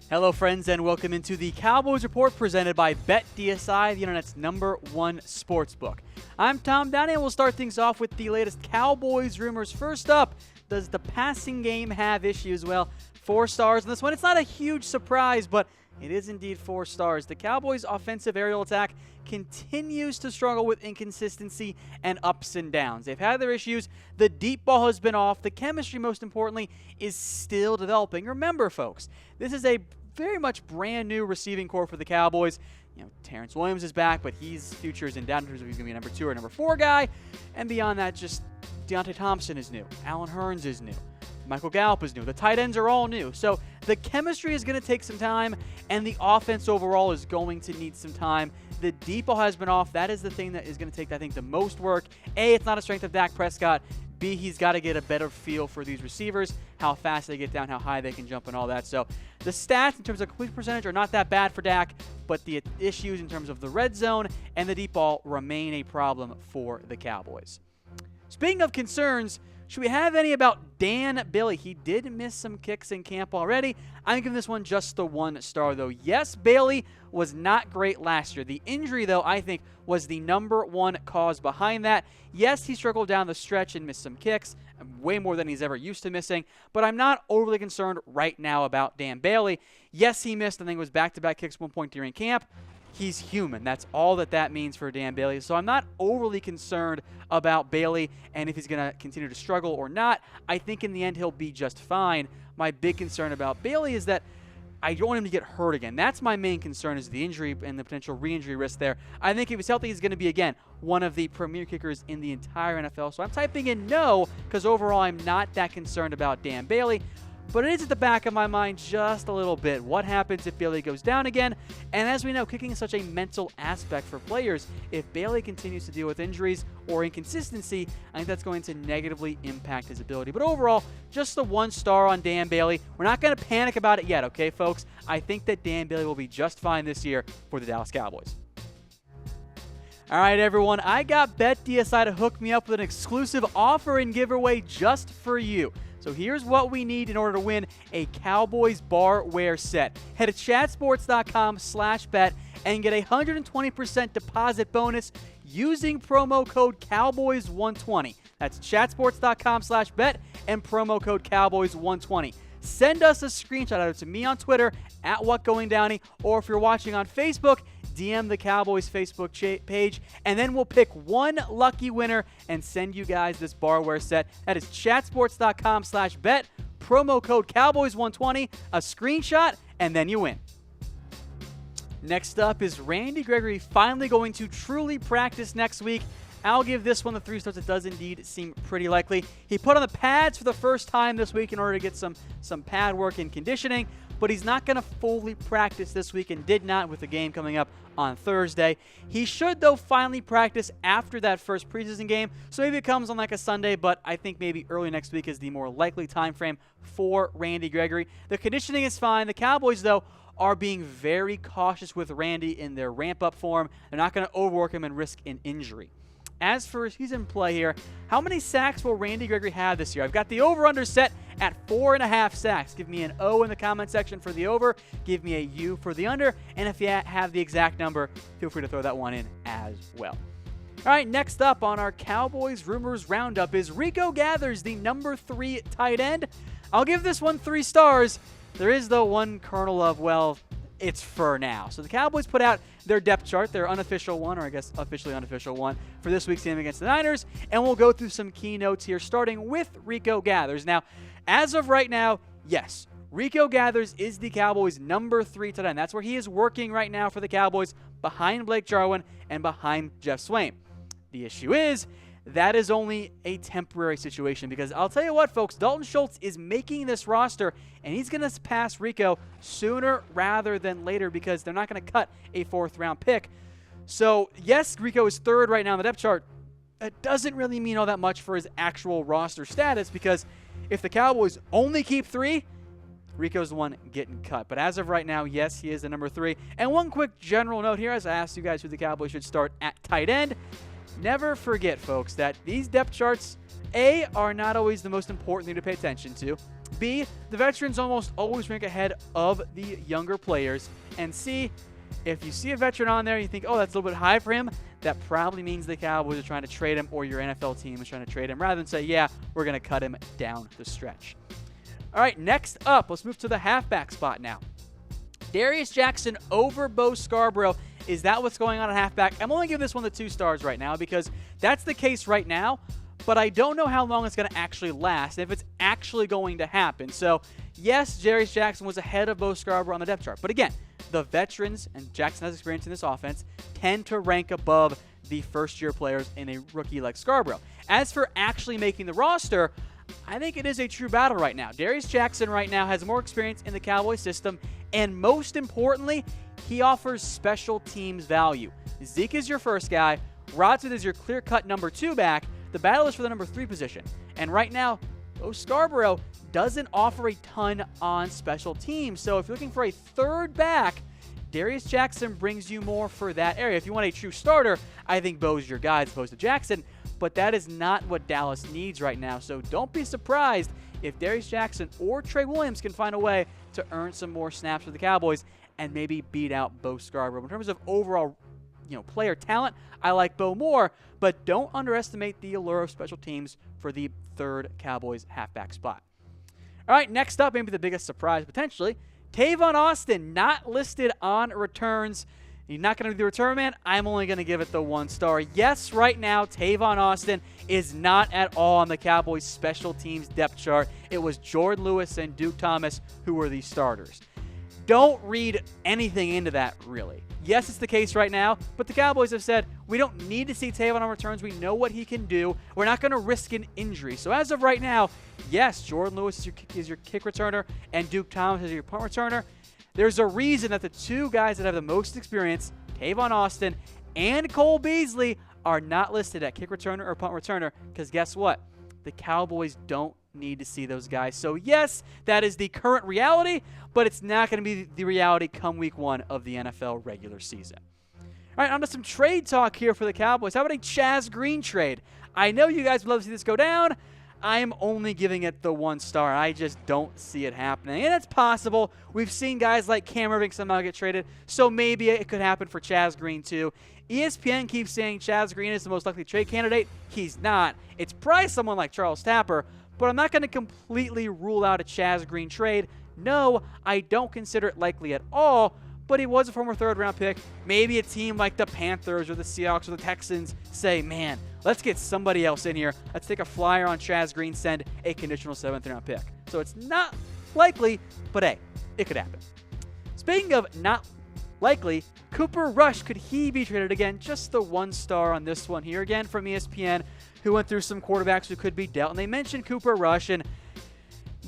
Hello, friends, and welcome into the Cowboys Report presented by BetDSI, the internet's #1 sportsbook. I'm Tom Downey, and we'll start things off with the latest Cowboys rumors. First up, does the passing game have issues? Well, 4 stars on this one. It's not a huge surprise, but it is indeed 4 stars. The Cowboys' offensive aerial attack continues to struggle with inconsistency and ups and downs. They've had their issues. The deep ball has been off. The chemistry, most importantly, is still developing. Remember, folks, this is a very much brand new receiving core for the Cowboys. You know, Terrence Williams is back, but his future is in doubt in terms of he's going to be a number 2 or number 4 guy. And beyond that, just Deontay Thompson is new. Allen Hurns is new. Michael Gallup is new. The tight ends are all new. So the chemistry is going to take some time, and the offense overall is going to need some time. The deep ball has been off. That is the thing that is going to take, I think, the most work. A, it's not a strength of Dak Prescott. B, he's got to get a better feel for these receivers, how fast they get down, how high they can jump, and all that. So the stats in terms of complete percentage are not that bad for Dak, but the issues in terms of the red zone and the deep ball remain a problem for the Cowboys. Speaking of concerns, should we have any about Dan Bailey? He did miss some kicks in camp already. I'm giving this one just the 1 star, though. Yes, Bailey was not great last year. The injury, though, I think was the #1 cause behind that. Yes, he struggled down the stretch and missed some kicks, way more than he's ever used to missing, but I'm not overly concerned right now about Dan Bailey. Yes, he missed, I think it was back-to-back kicks at one point during camp. He's human. That's all that means for Dan Bailey. So I'm not overly concerned about Bailey and if he's going to continue to struggle or not. I think in the end he'll be just fine. My big concern about Bailey is that I don't want him to get hurt again. That's my main concern, is the injury and the potential re-injury risk there. I think if he's healthy, he's going to be, again, one of the premier kickers in the entire NFL. So I'm typing in no because overall I'm not that concerned about Dan Bailey. But it is at the back of my mind just a little bit. What happens if Bailey goes down again? And as we know, kicking is such a mental aspect for players. If Bailey continues to deal with injuries or inconsistency, I think that's going to negatively impact his ability. But overall, just the 1 star on Dan Bailey. We're not going to panic about it yet, okay, folks? I think that Dan Bailey will be just fine this year for the Dallas Cowboys. All right, everyone, I got BetDSI to hook me up with an exclusive offer and giveaway just for you. So here's what we need in order to win a Cowboys barware set. Head to chatsports.com/bet and get a 120% deposit bonus using promo code COWBOYS120. That's chatsports.com/bet and promo code COWBOYS120. Send us a screenshot either to me on Twitter @WhatGoingDowney, or if you're watching on Facebook, DM the Cowboys Facebook page, and then we'll pick one lucky winner and send you guys this barware set. That is chatsports.com/bet, promo code COWBOYS120, a screenshot, and then you win. Next up is Randy Gregory finally going to truly practice next week. I'll give this one the 3 stars. It does indeed seem pretty likely. He put on the pads for the first time this week in order to get some pad work and conditioning, but he's not going to fully practice this week and did not with the game coming up on Thursday. He should, though, finally practice after that first preseason game, so maybe it comes on like a Sunday, but I think maybe early next week is the more likely time frame for Randy Gregory. The conditioning is fine. The Cowboys, though, are being very cautious with Randy in their ramp-up form. They're not going to overwork him and risk an injury. As for his in play here, how many sacks will Randy Gregory have this year? I've got the over-under set at 4.5 sacks. Give me an O in the comment section for the over. Give me a U for the under. And if you have the exact number, feel free to throw that one in as well. All right, next up on our Cowboys Rumors Roundup is Rico Gathers, the number 3 tight end. I'll give this one 3 stars. There is, though, one kernel of, well, it's for now. So the Cowboys put out their depth chart, their unofficial one, or I guess officially unofficial one, for this week's game against the Niners, and we'll go through some key notes here, starting with Rico Gathers. Now, as of right now, yes, Rico Gathers is the Cowboys' number 3 tight end. That's where he is working right now for the Cowboys, behind Blake Jarwin and behind Jeff Swain. The issue is, that is only a temporary situation, because I'll tell you what, folks, Dalton Schultz is making this roster, and he's going to pass Rico sooner rather than later because they're not going to cut a 4th-round pick. So, yes, Rico is 3rd right now on the depth chart. It doesn't really mean all that much for his actual roster status, because if the Cowboys only keep 3, Rico's the one getting cut. But as of right now, yes, he is the number 3. And one quick general note here, as I asked you guys who the Cowboys should start at tight end. Never forget, folks, that these depth charts, A, are not always the most important thing to pay attention to. B, the veterans almost always rank ahead of the younger players. And C, if you see a veteran on there and you think, oh, that's a little bit high for him, that probably means the Cowboys are trying to trade him, or your NFL team is trying to trade him, rather than say, yeah, we're going to cut him down the stretch. All right, next up, let's move to the halfback spot now. Darius Jackson over Bo Scarbrough. Is that what's going on at halfback? I'm only giving this one the 2 stars right now because that's the case right now, but I don't know how long it's going to actually last, if it's actually going to happen. So, yes, Darius Jackson was ahead of Bo Scarbrough on the depth chart. But again, the veterans, and Jackson has experience in this offense, tend to rank above the first-year players in a rookie like Scarbrough. As for actually making the roster, I think it is a true battle right now. Darius Jackson right now has more experience in the Cowboys system, and most importantly, he offers special teams value. Zeke is your first guy. Rodson is your clear-cut number 2 back. The battle is for the number 3 position. And right now, Bo Scarbrough doesn't offer a ton on special teams. So if you're looking for a third back, Darius Jackson brings you more for that area. If you want a true starter, I think Bo's your guy as opposed to Jackson. But that is not what Dallas needs right now. So don't be surprised if Darius Jackson or Trey Williams can find a way to earn some more snaps for the Cowboys and maybe beat out Bo Scarbrough. In terms of overall, player talent, I like Bo more, but don't underestimate the allure of special teams for the third Cowboys halfback spot. All right, next up, maybe the biggest surprise potentially, Tavon Austin, not listed on returns. He's not going to be the return man. I'm only going to give it the 1 star. Yes, right now, Tavon Austin is not at all on the Cowboys special teams depth chart. It was Jordan Lewis and Duke Thomas who were the starters. Don't read anything into that, really. Yes, it's the case right now, but the Cowboys have said, we don't need to see Tavon on returns. We know what he can do. We're not going to risk an injury. So as of right now, yes, Jordan Lewis is your kick returner, and Duke Thomas is your punt returner. There's a reason that the 2 guys that have the most experience, Tavon Austin and Cole Beasley, are not listed at kick returner or punt returner, because guess what? The Cowboys don't need to see those guys. So yes, that is the current reality, but it's not going to be the reality come week 1 of the NFL regular season. All right, on to some trade talk here for the Cowboys. How about a Chaz Green trade? I know you guys would love to see this go down. I am only giving it the 1 star. I just don't see it happening. And it's possible. We've seen guys like Cam Irving somehow get traded, so maybe it could happen for Chaz Green too. ESPN keeps saying Chaz Green is the most likely trade candidate. He's not. It's probably someone like Charles Tapper, but I'm not going to completely rule out a Chaz Green trade. No, I don't consider it likely at all, but he was a former 3rd-round pick. Maybe a team like the Panthers or the Seahawks or the Texans say, man, let's get somebody else in here. Let's take a flyer on Chaz Green, send a conditional 7th-round pick. So it's not likely, but hey, it could happen. Speaking of not likely, Cooper Rush, could he be traded again? Just the 1 star on this one here again from ESPN, who went through some quarterbacks who could be dealt. And they mentioned Cooper Rush, and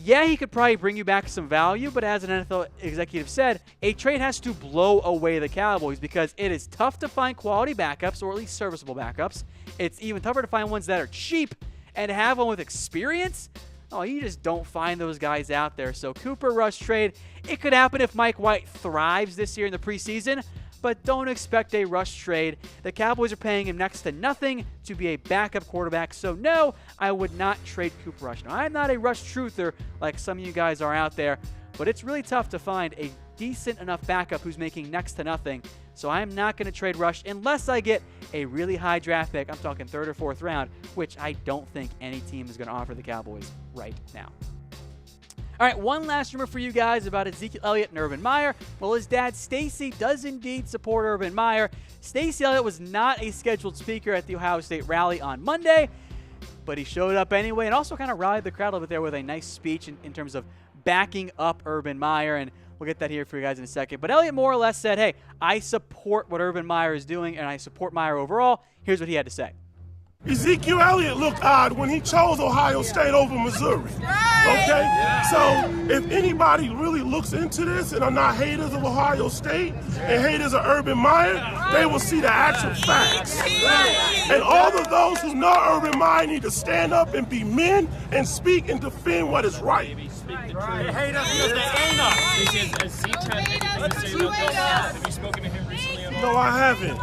yeah, he could probably bring you back some value, but as an NFL executive said, a trade has to blow away the Cowboys because it is tough to find quality backups, or at least serviceable backups. It's even tougher to find ones that are cheap, and to have one with experience, oh, you just don't find those guys out there. So Cooper Rush trade, it could happen if Mike White thrives this year in the preseason, but don't expect a Rush trade. The Cowboys are paying him next to nothing to be a backup quarterback, so no, I would not trade Cooper Rush. Now, I'm not a Rush truther like some of you guys are out there, but it's really tough to find a decent enough backup who's making next to nothing, so I'm not going to trade Rush unless I get a really high draft pick. I'm talking 3rd or 4th round, which I don't think any team is going to offer the Cowboys right now. All right, one last rumor for you guys about Ezekiel Elliott and Urban Meyer. Well, his dad, Stacy, does indeed support Urban Meyer. Stacy Elliott was not a scheduled speaker at the Ohio State rally on Monday, but he showed up anyway and also kind of rallied the crowd over there with a nice speech in terms of backing up Urban Meyer, and we'll get that here for you guys in a second. But Elliott more or less said, hey, I support what Urban Meyer is doing, and I support Meyer overall. Here's what he had to say. Ezekiel Elliott looked odd when he chose Ohio State over Missouri. Okay? So if anybody really looks into this and are not haters of Ohio State and haters of Urban Meyer, they will see the actual facts. And all of those who know Urban Meyer need to stand up and be men and speak and defend what is right. Hate us because they ain't us. Has Zeke had anything to say about this? Have you spoken to him recently at all? No, I haven't.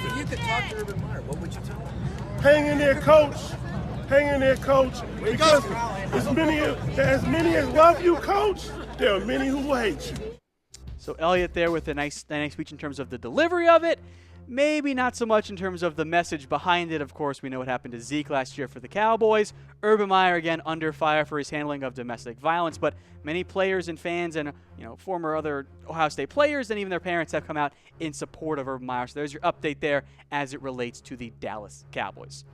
If you could talk to Urban Meyer, what would you tell him? Hang in there, coach. Hang in there, coach. Because as many as love you, coach, there are many who will hate you. So Elliott there with a nice speech in terms of the delivery of it. Maybe not so much in terms of the message behind it. Of course, we know what happened to Zeke last year for the Cowboys. Urban Meyer, again, under fire for his handling of domestic violence. But many players and fans and former other Ohio State players and even their parents have come out in support of Urban Meyer. So there's your update there as it relates to the Dallas Cowboys.